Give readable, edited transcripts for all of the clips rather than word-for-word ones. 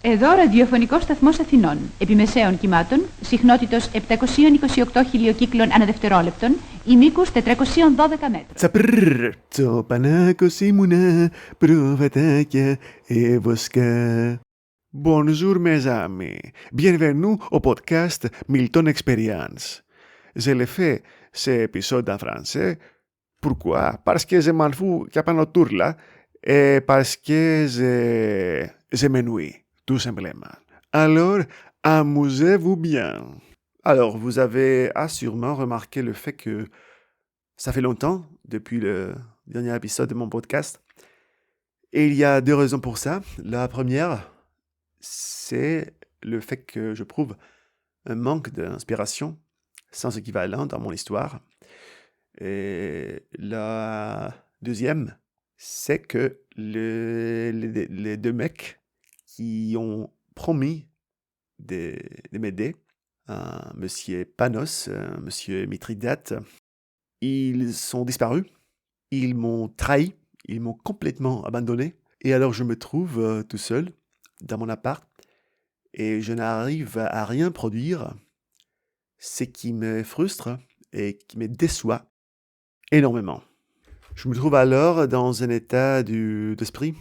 Εδώ ραδιοφωνικός σταθμός Αθηνών, επιμεσαίων κυμάτων, συχνότητος 728 χιλιοκύκλων ανά δευτερόλεπτον, ημίκους 412 μέτρων. Τσαπρρρρ, το Πανάκος ήμουνα, προβατάκια έβοσκα. Bonjour mes amis, bienvenue au podcast Milton Experience. Je le fais cet épisode en français. Pourquoi? Parce que je m'en fous qu'il y a pas notre tour là, et parce que je m'ennuie, tout simplement. Alors, amusez-vous bien. Alors, vous avez sûrement remarqué le fait que ça fait longtemps, depuis le dernier épisode de mon podcast. Et il y a deux raisons pour ça. La première, c'est le fait que je prouve un manque d'inspiration sans équivalent dans mon histoire. Et la deuxième, c'est que les deux mecs qui ont promis de m'aider, Monsieur Panos, Monsieur Mithridate, ils sont disparus, ils m'ont trahi, ils m'ont complètement abandonné. Et alors je me trouve tout seul dans mon appart et je n'arrive à rien produire, ce qui me frustre et qui me déçoit énormément. Je me trouve alors dans un état d'esprit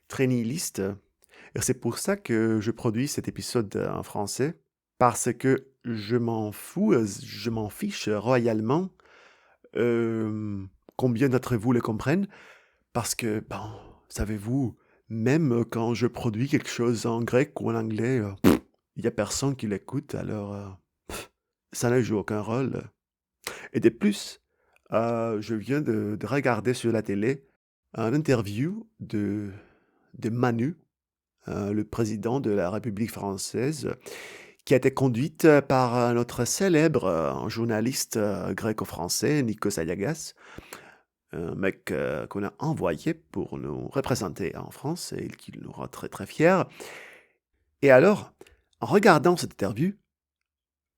très nihiliste et c'est pour ça que je produis cet épisode en français, parce que je m'en fous, je m'en fiche royalement combien d'entre vous le comprennent, parce que, savez-vous, même quand je produis quelque chose en grec ou en anglais, il n'y a personne qui l'écoute, alors ça ne joue aucun rôle. Et de plus, je viens de regarder sur la télé un interview de Manu, le président de la République française, qui a été conduite par notre célèbre journaliste gréco-français, Nikos Aliagas, un mec qu'on a envoyé pour nous représenter en France et qui nous rend très très fiers. Et alors, en regardant cette interview,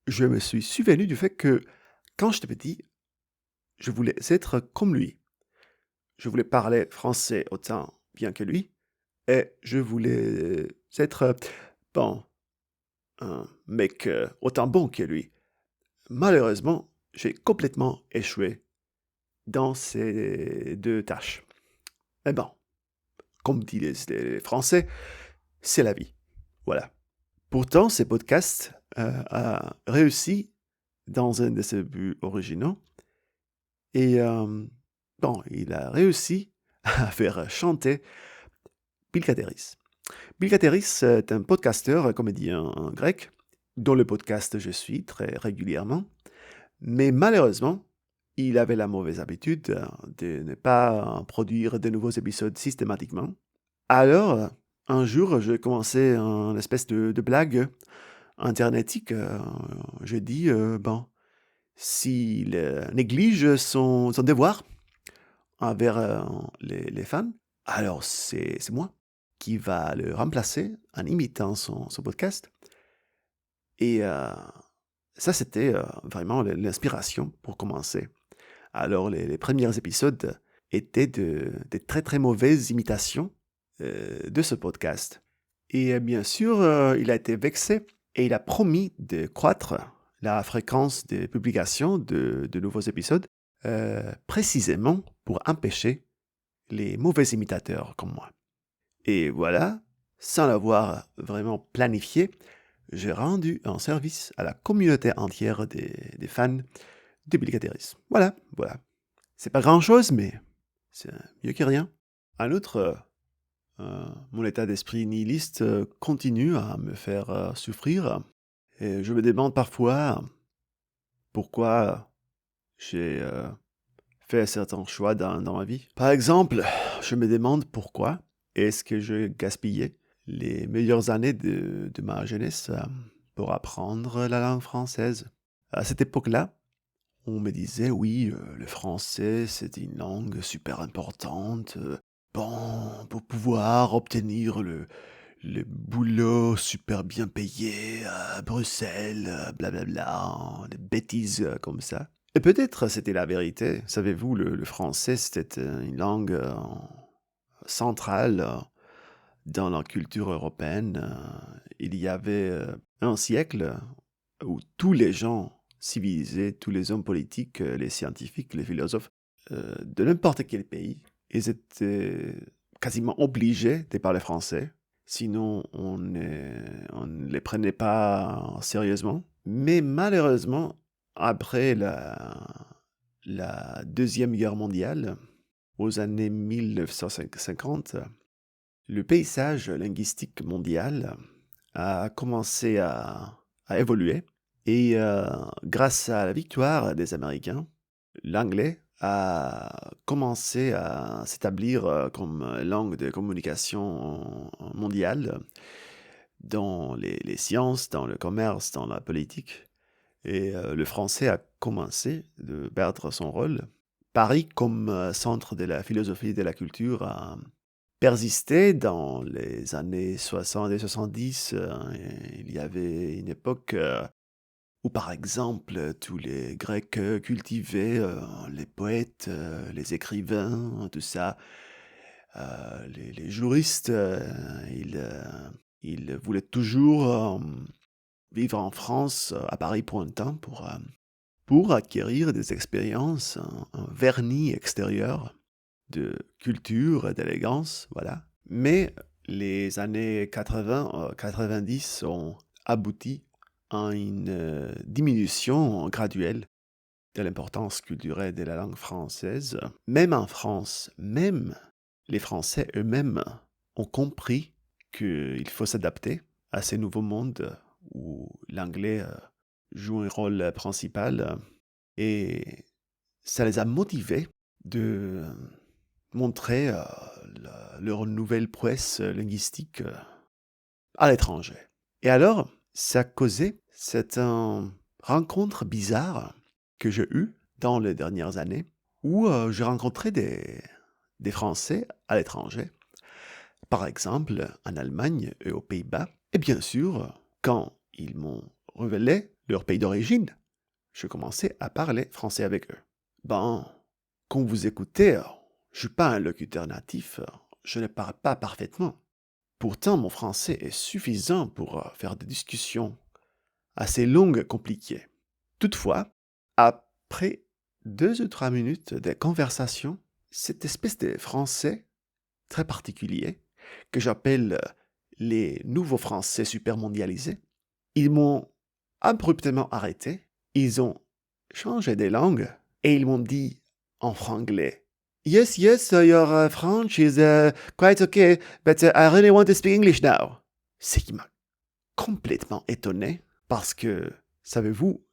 je me suis souvenu du fait que quand j'étais petit, je voulais être comme lui. Je voulais parler français autant bien que lui et je voulais être, un mec autant bon que lui. Malheureusement, j'ai complètement échoué dans ces deux tâches. Mais bon, comme disent les Français, c'est la vie. Voilà. Pourtant, ce podcast a réussi dans un de ses buts originaux et il a réussi à faire chanter Bill Kateris. Bill Kateris est un podcasteur, comédien grec, dont le podcast je suis très régulièrement, mais malheureusement, il avait la mauvaise habitude de ne pas produire de nouveaux épisodes systématiquement. Alors, un jour, j'ai commencé une espèce de blague internetique. J'ai dit, s'il néglige son devoir envers les fans, alors c'est moi qui va le remplacer en imitant son podcast. Et ça, c'était vraiment l'inspiration pour commencer. Alors, les premiers épisodes étaient de très très mauvaises imitations de ce podcast. Et bien sûr, il a été vexé et il a promis de croître la fréquence de publication de nouveaux épisodes, précisément pour empêcher les mauvais imitateurs comme moi. Et voilà, sans l'avoir vraiment planifié, j'ai rendu un service à la communauté entière des fans de Bill Kateris. Voilà. C'est pas grand-chose, mais c'est mieux que rien. En outre, mon état d'esprit nihiliste continue à me faire souffrir. Et je me demande parfois pourquoi j'ai fait certains choix dans ma vie. Par exemple, je me demande pourquoi est-ce que je gaspillais les meilleures années de ma jeunesse pour apprendre la langue française. À cette époque-là, on me disait, oui, le français, c'est une langue super importante. Pour pouvoir obtenir le boulot super bien payé à Bruxelles, blablabla, des bêtises comme ça. Et peut-être c'était la vérité. Savez-vous, le français, c'était une langue centrale dans la culture européenne il y avait un siècle où tous les gens civilisés, tous les hommes politiques, les scientifiques, les philosophes de n'importe quel pays, ils étaient quasiment obligés de parler français. Sinon, on ne les prenait pas sérieusement. Mais malheureusement, après la Deuxième Guerre mondiale, aux années 1950, le paysage linguistique mondial a commencé à évoluer. Et grâce à la victoire des Américains, l'anglais a commencé à s'établir comme langue de communication mondiale dans les sciences, dans le commerce, dans la politique. Et le français a commencé de perdre son rôle. Paris, comme centre de la philosophie et de la culture, a persisté dans les années 60 et 70. Il y avait une époque où, par exemple, tous les Grecs cultivés, les poètes, les écrivains, tout ça, les juristes, ils voulaient toujours vivre en France, à Paris pour un temps, pour acquérir des expériences, un vernis extérieur de culture et d'élégance, voilà. Mais les années 80, 90 ont abouti à une diminution graduelle de l'importance culturelle de la langue française. Même en France, même les Français eux-mêmes ont compris qu'il faut s'adapter à ces nouveaux mondes où l'anglais joue un rôle principal. Et ça les a motivés de montrer leur nouvelle prouesse linguistique à l'étranger. Et alors, ça a causé cette rencontre bizarre que j'ai eue dans les dernières années où j'ai rencontré des Français à l'étranger, par exemple en Allemagne et aux Pays-Bas. Et bien sûr, quand ils m'ont révélé leur pays d'origine, je commençais à parler français avec eux. Bon, quand vous écoutez, je ne suis pas un locuteur natif, je ne parle pas parfaitement. Pourtant, mon français est suffisant pour faire des discussions assez longues et compliquées. Toutefois, après 2 ou 3 minutes de conversation, cette espèce de français très particulier, que j'appelle les nouveaux français super mondialisés, ils m'ont abruptement arrêté, ils ont changé de langue et ils m'ont dit en franglais, Yes, your French is quite okay, but I really want to speak English now. Ce qui m'a complètement étonné parce que, savez-vous,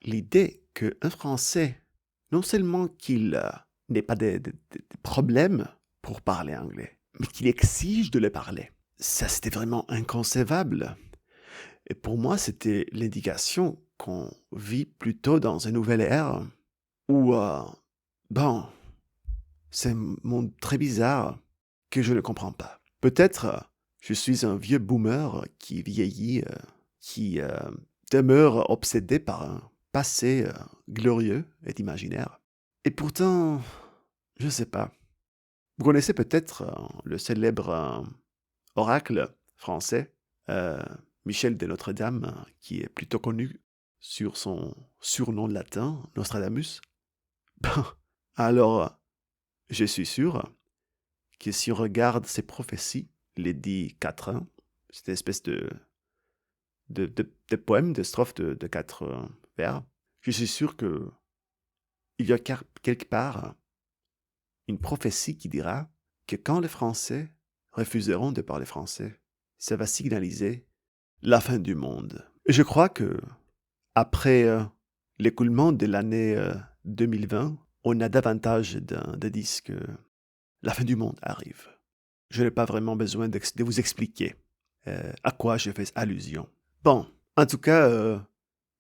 l'idée qu'un Français, non seulement qu'il n'ait pas de problème pour parler anglais, mais qu'il exige de le parler, ça c'était vraiment inconcevable. Et pour moi, c'était l'indication qu'on vit plutôt dans une nouvelle ère où, bon, c'est un monde très bizarre que je ne comprends pas. Peut-être je suis un vieux boomer qui vieillit, qui demeure obsédé par un passé glorieux et imaginaire. Et pourtant, je ne sais pas. Vous connaissez peut-être le célèbre oracle français, Michel de Notre-Dame, qui est plutôt connu sur son surnom latin, Nostradamus. Alors, je suis sûr que si on regarde ces prophéties, les 10 quatrains, cette espèce de poème, de strophe de 4 vers, je suis sûr que il y a quelque part une prophétie qui dira que quand les Français refuseront de parler français, ça va signaliser la fin du monde. Et je crois que après l'écoulement de l'année 2020, on a davantage d'indices que la fin du monde arrive. Je n'ai pas vraiment besoin de vous expliquer à quoi je fais allusion. Bon, en tout cas,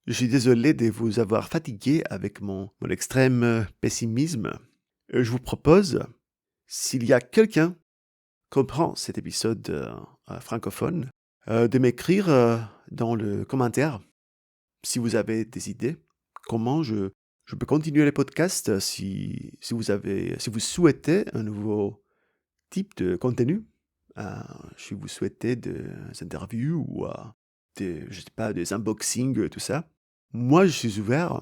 je suis désolé de vous avoir fatigué avec mon extrême pessimisme. Je vous propose, s'il y a quelqu'un qui comprend cet épisode francophone, de m'écrire dans le commentaire si vous avez des idées, comment je peux continuer les podcasts si vous souhaitez un nouveau type de contenu si vous souhaitez des interviews ou je sais pas, des unboxings, tout ça, moi, je suis ouvert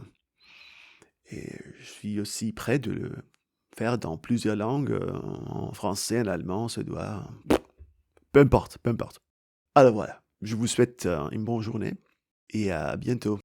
et je suis aussi prêt de le faire dans plusieurs langues, en français, en allemand, suédois, peu importe, peu importe. Alors voilà, je vous souhaite une bonne journée et à bientôt.